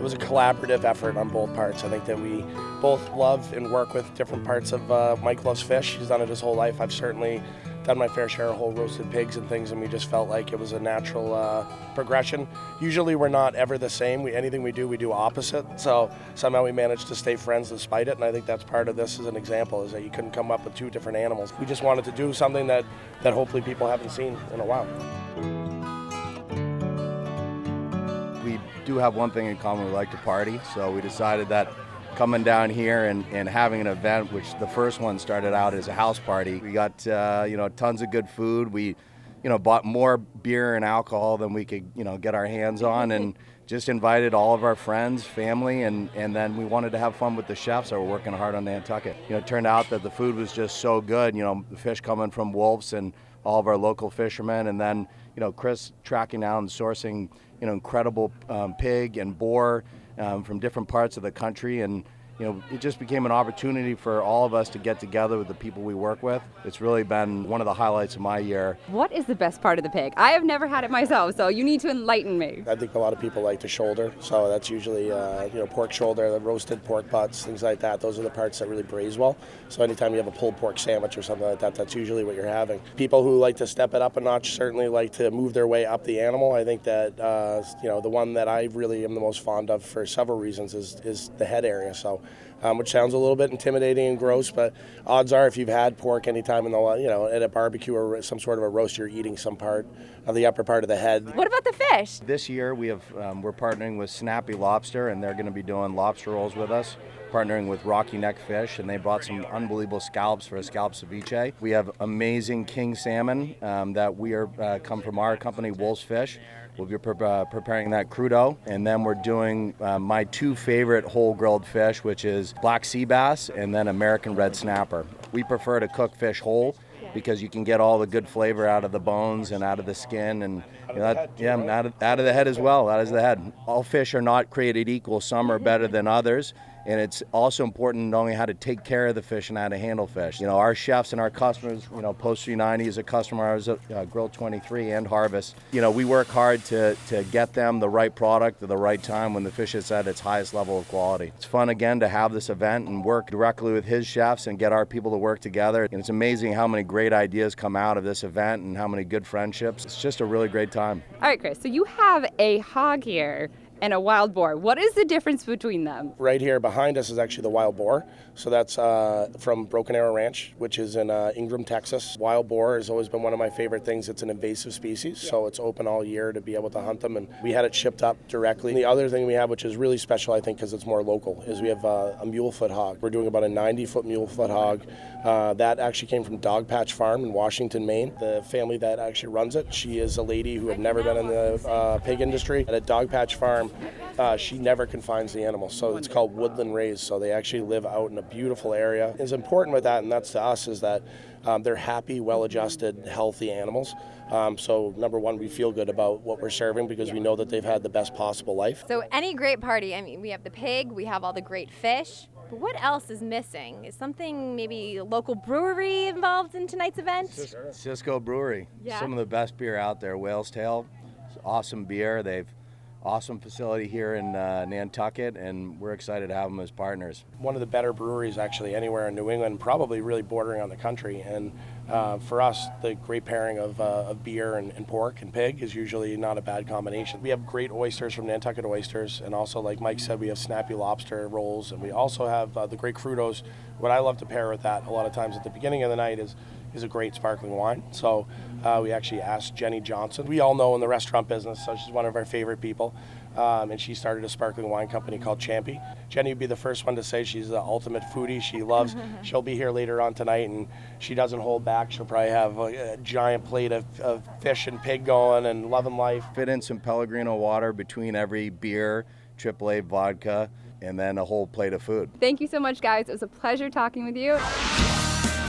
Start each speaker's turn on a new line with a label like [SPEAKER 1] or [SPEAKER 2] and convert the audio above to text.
[SPEAKER 1] was a collaborative effort on both parts. I think that we both love and work with different parts of Mike loves fish. He's done it his whole life. I've certainly done my fair share of whole roasted pigs and things, and we just felt like it was a natural progression. Usually we're not ever the same. Anything we do opposite. So somehow we managed to stay friends despite it, and I think that's part of this as an example, is that you couldn't come up with two different animals. We just wanted to do something that hopefully people haven't seen in a while.
[SPEAKER 2] We do have one thing in common: we like to party, so we decided that coming down here and having an event, which the first one started out as a house party. We got tons of good food. We bought more beer and alcohol than we could get our hands on, and just invited all of our friends, family, and then we wanted to have fun with the chefs that were working hard on Nantucket. It turned out that the food was just so good. The fish coming from Wolf's and all of our local fishermen, and then Chris tracking down and sourcing incredible pig and boar from different parts of the country, and it just became an opportunity for all of us to get together with the people we work with. It's really been one of the highlights of my year.
[SPEAKER 3] What is the best part of the pig? I have never had it myself, so you need to enlighten me.
[SPEAKER 1] I think a lot of people like the shoulder, so that's usually pork shoulder, the roasted pork butts, things like that. Those are the parts that really braise well. So anytime you have a pulled pork sandwich or something like that, that's usually what you're having. People who like to step it up a notch certainly like to move their way up the animal. I think that the one that I really am the most fond of for several reasons is the head area. So. Which sounds a little bit intimidating and gross, but odds are if you've had pork anytime in the at a barbecue or some sort of a roast, you're eating some part of the upper part of the head.
[SPEAKER 3] What about the fish?
[SPEAKER 2] This year we're partnering with Snappy Lobster, and they're going to be doing lobster rolls with us, partnering with Rocky Neck Fish, and they brought some unbelievable scallops for a scallop ceviche. We have amazing king salmon that we are come from our company, Wolf's Fish. We'll be preparing that crudo, and then we're doing my two favorite whole grilled fish, which is black sea bass and then American red snapper. We prefer to cook fish whole because you can get all the good flavor out of the bones and out of the skin, and out of the head as well. Out of the head. All fish are not created equal. Some are better than others. And it's also important knowing how to take care of the fish and how to handle fish. Our chefs and our customers, Post 390 is a customer of ours at Grill 23 and Harvest. We work hard to get them the right product at the right time when the fish is at its highest level of quality. It's fun again to have this event and work directly with his chefs and get our people to work together. And it's amazing how many great ideas come out of this event and how many good friendships. It's just a really great time.
[SPEAKER 3] All right, Chris, so you have a hog here and a wild boar. What is the difference between them?
[SPEAKER 1] Right here behind us is actually the wild boar. So that's from Broken Arrow Ranch, which is in Ingram, Texas. Wild boar has always been one of my favorite things. It's an invasive species, so it's open all year to be able to hunt them, and we had it shipped up directly. And the other thing we have, which is really special, I think, because it's more local, is we have a mulefoot hog. We're doing about a 90-foot mulefoot hog. That actually came from Dog Patch Farm in Washington, Maine. The family that actually runs it, she is a lady who had never been in the pig industry. At a Dog Patch Farm, she never confines the animals, so it's called woodland raised, so they actually live out in a beautiful area. It's important with that, and that's to us, is that they're happy, well-adjusted, healthy animals. So number one, we feel good about what we're serving because we know that they've had the best possible life.
[SPEAKER 4] So any great party, I mean, we have the pig, we have all the great fish, but what else is missing? Is something, maybe a local brewery involved in tonight's event?
[SPEAKER 2] Cisco Brewery.
[SPEAKER 4] Yeah.
[SPEAKER 2] Some of the best beer out there. Whale's Tail, awesome beer. They've awesome facility here in Nantucket, and we're excited to have them as partners.
[SPEAKER 1] One of the better breweries actually anywhere in New England, probably really bordering on the country. And for us, the great pairing of beer and pork and pig is usually not a bad combination. We have great oysters from Nantucket Oysters, and also, like Mike said, we have snappy lobster rolls, and we also have the great crudos. What I love to pair with that a lot of times at the beginning of the night is a great sparkling wine. So we actually asked Jenny Johnson. We all know in the restaurant business, so she's one of our favorite people. And she started a sparkling wine company called Champy. Jenny would be the first one to say she's the ultimate foodie. She loves, she'll be here later on tonight, and she doesn't hold back. She'll probably have a giant plate of fish and pig going and loving life.
[SPEAKER 2] Fit in some Pellegrino water between every beer, AAA vodka, and then a whole plate of food.
[SPEAKER 3] Thank you so much, guys. It was a pleasure talking with you.